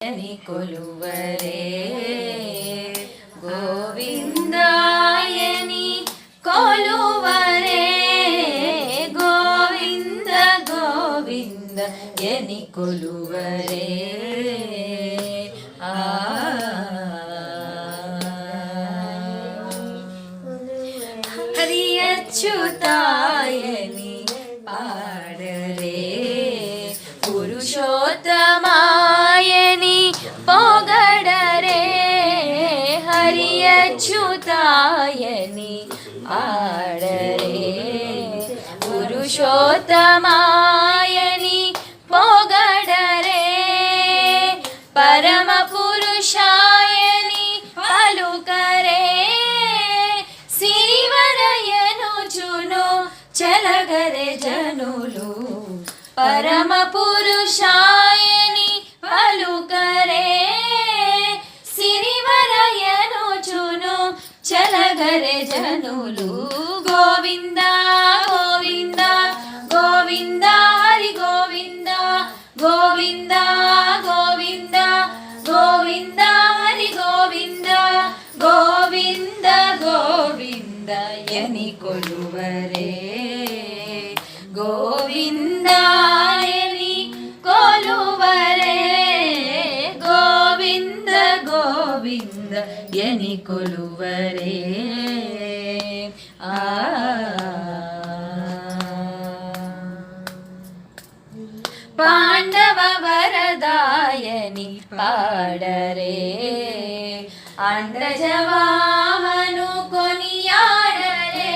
ನಿ ಕೊಲುವರೇ ಗೋವಿಂದಾಯನಿ ಕೊಲುವರೇ ಗೋವಿಂದ ಗೋವಿಂದ ಎನಿ ಕೊಲುವರೇ ಹರಿಯಚ್ಯುತಾಯನಿ ಪಾಡರೇ ಪುರುಷೋತ್ತಮಾಯನಿ ಪೊಗಡರೆ ಹರಿಯಚ್ಯುತಾಯನಿ ಪಾಡರೆ ಪುರುಷೋತ್ತಮಾಯನಿ ಪೊಗಡರೆ ಪರಮ ಪುರುಷಾಯನಿ ಪಲುಕರೆ ಸಿರಿವರಯನು ಚುನು ಚಲಗರೆ ಜನುಲು ಪರಮ ಪುರುಷಾಯನಿ ಪಲುಕರೆ ಸಿರಿವರಯನು ಚುನು ಚಲಗರೆ ಜನುಲು ಗೋವಿಂದ ಗೋವಿಂದ ಗೋವಿಂದ ಹರಿ ಗೋವಿಂದ ಗೋವಿಂದ ಗೋವಿಂದ ಗೋವಿಂದ ಹರಿ ಗೋವಿಂದ ಗೋವಿಂದ ಗೋವಿಂದ ಎನಿ ಕೊಲುವರೇ ಗೋವಿಂದಾಯನಿ ಕೊಲುವರೇ ಗೋವಿಂದ ಗೋವಿಂದ ಎನಿ ಕೊಲುವರೇ ಪಾಂಡವ ವರದಾಯನಿ ಪಾಡರೆ ಅಂಡಜವಾಹನು ಕೊನಿಯಾಡರೆ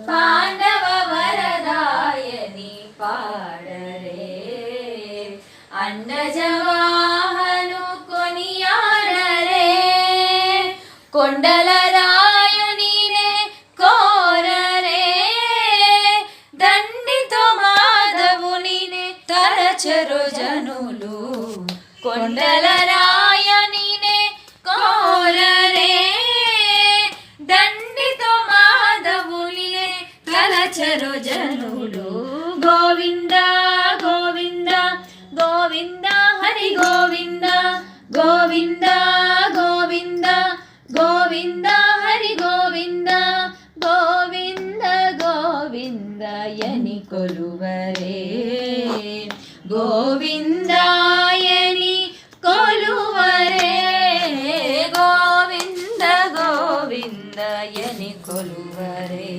ಪಾಂಡವ ವರದಾಯನಿ ಪಾಡರೆ ಅಂಡಜವಾಹನು ಕೊನಿಯಾಡರೆ ಕೊಂಡಲರಾಯನಿನೆ ಕೋರರೆ ದಂಡಿತೋ ಮಾಧವು ನೀನೆ ತರಚರು ಜನುಲು ಕೊಂಡಲರಾಯನಿನೆ ಕೋರರೆ ದಂಡಿತೋ ಮಾಧವು ನೀನೆ ತರಚರು ಜನುಲು ಗೋವಿಂದ ಗೋವಿಂದ ಗೋವಿಂದ ಹರಿ ಗೋವಿಂದ ಗೋವಿಂದ ಗೋವಿಂದ ಗೋವಿಂದ ಹರಿ ಗೋವಿಂದ ಗೋವಿಂದ ಗೋವಿಂದ ಎನಿ ಕೊಲುವರೇ ಗೋವಿಂದಾಯನಿ ಕೊಲುವರೇ ಗೋವಿಂದ ಗೋವಿಂದ ಎನಿ ಕೊಲುವರೇ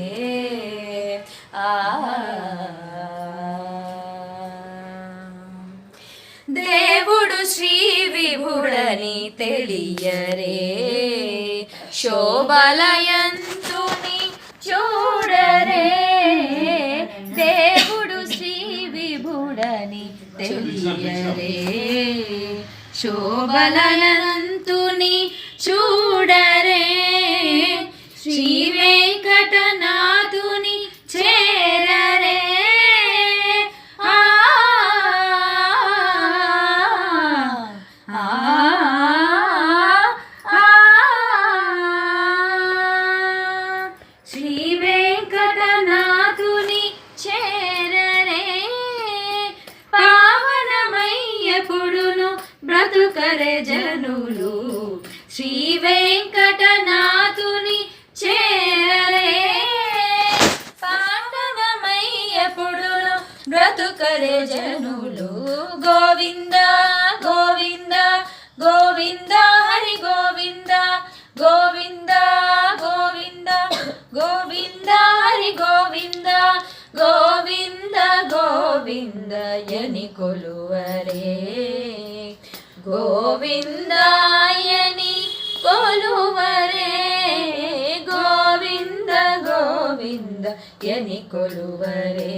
దేవుడు శ్రీ విభుడని తెలియరే శోభలయంతుని చూడరే దేవుడు శ్రీ విభుడని తెలియరే శోభలయంతుని చూడరే శ్రీ వెంకటనాథుని చేరరే శ్రీ వెంకటనాథుని చేరరే పావనమయ్యపుడును బ్రతుకరే జనులు శ్రీ వెంకటనాథుని చేరరే పావనమయ్యపుడును బ్రతుకరే జనులు గోవింద గోవింద గోవింద హరి గోవింద గోవింద గోవింద గోవింద హరి గోవింద గోవింద గోవింద ఎని కొలువరే గోవిందాయని కొలువరే గోవింద గోవింద ఎని కొలువరే